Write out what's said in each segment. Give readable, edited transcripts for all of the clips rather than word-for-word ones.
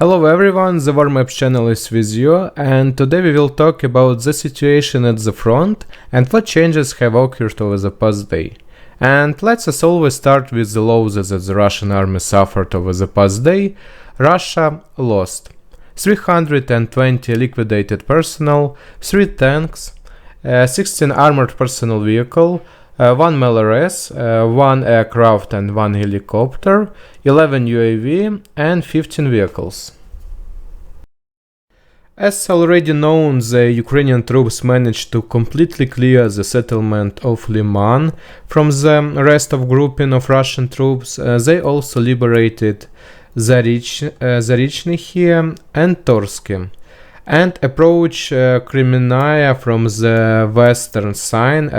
Hello everyone, the War Map channel is with you, and today we will talk about the situation at the front and what changes have occurred over the past day. And let's as always start with the losses that the Russian army suffered over the past day. Russia lost 320 liquidated personnel, 3 tanks, 16 armored personnel vehicle, 1 MLRS, 1 aircraft and 1 helicopter, 11 UAV and 15 vehicles. As already known, the Ukrainian troops managed to completely clear the settlement of Liman from the rest of grouping of Russian troops. They also liberated Zarychny here and Torsky, and approach Kremenaya from the western side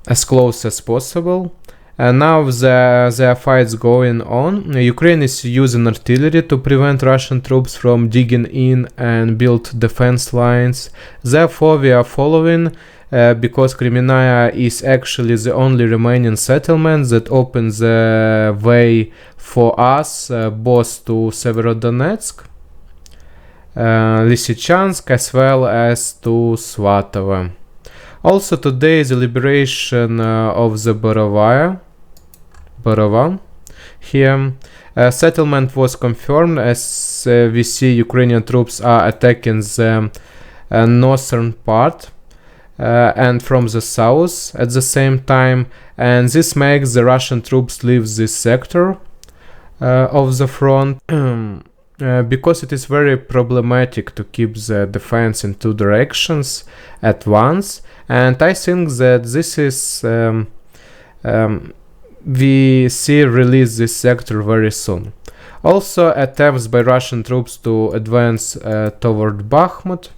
as close as possible. And now there are fights going on. Ukraine is using artillery to prevent Russian troops from digging in and build defense lines. Therefore we are following because Kremenaya is actually the only remaining settlement that opens the way for us both to Severodonetsk, Lysychansk as well as to Svatovo. Also today the liberation of the Borova here. Settlement was confirmed as we see Ukrainian troops are attacking the northern part and from the south at the same time, and this makes the Russian troops leave this sector of the front because it is very problematic to keep the defense in two directions at once. And I think that this is we see release this sector very soon. Also attempts by Russian troops to advance toward Bakhmut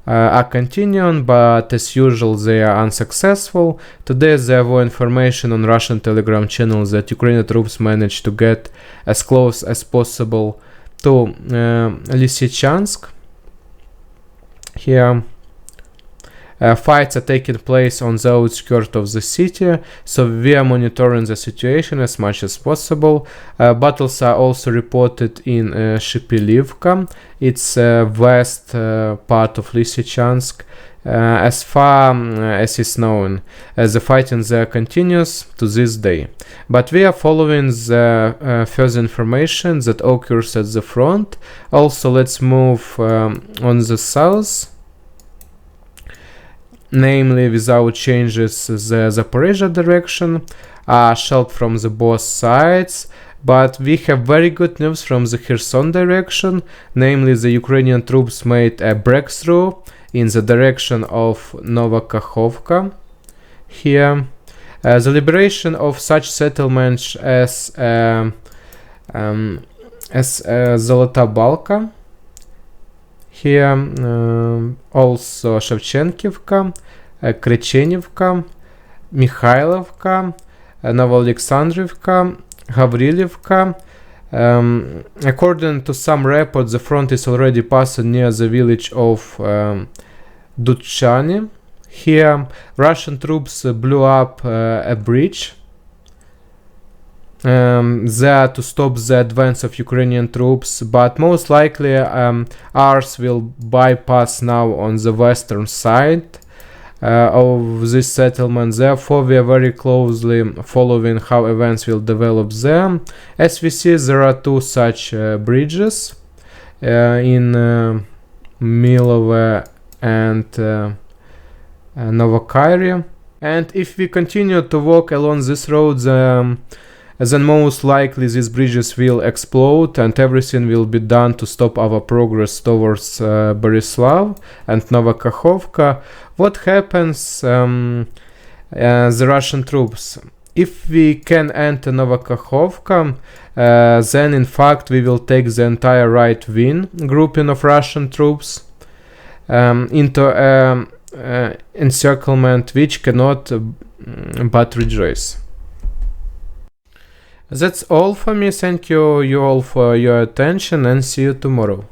are continuing, but as usual they are unsuccessful. Today there were information on Russian Telegram channel that Ukrainian troops managed to get as close as possible to Lysychansk. Here fights are taking place on the outskirts of the city, so we are monitoring the situation as much as possible. Battles are also reported in Shipilivka, it's west part of Lysychansk. As far as is known, the fighting there continues to this day. But we are following the further information that occurs at the front. Also let's move on the south. Namely, without changes, the Zaporizhia direction are shelled from the both sides, but we have very good news from the Kherson direction. Namely, the Ukrainian troops made a breakthrough in the direction of Novokakhovka. Here, the liberation of such settlements as Zolota Balka. Here also Shevchenkivka, Krechenivka, Mikhailovka, Novoalexandrivka, Gavrilivka. According to some reports, the front is already passed near the village of Dutchani. Here Russian troops blew up a bridge there to stop the advance of Ukrainian troops, but most likely ours will bypass now on the western side of this settlement. Therefore we are very closely following how events will develop there. As we see, there are two such bridges in Milove and Novokairy, and if we continue to walk along this road, then most likely these bridges will explode and everything will be done to stop our progress towards Borislav and Novokakhovka. What happens the Russian troops? If we can enter Novokakhovka, then in fact we will take the entire right wing grouping of Russian troops into encirclement, which cannot but rejoice. That's all for me. Thank you all for your attention and see you tomorrow.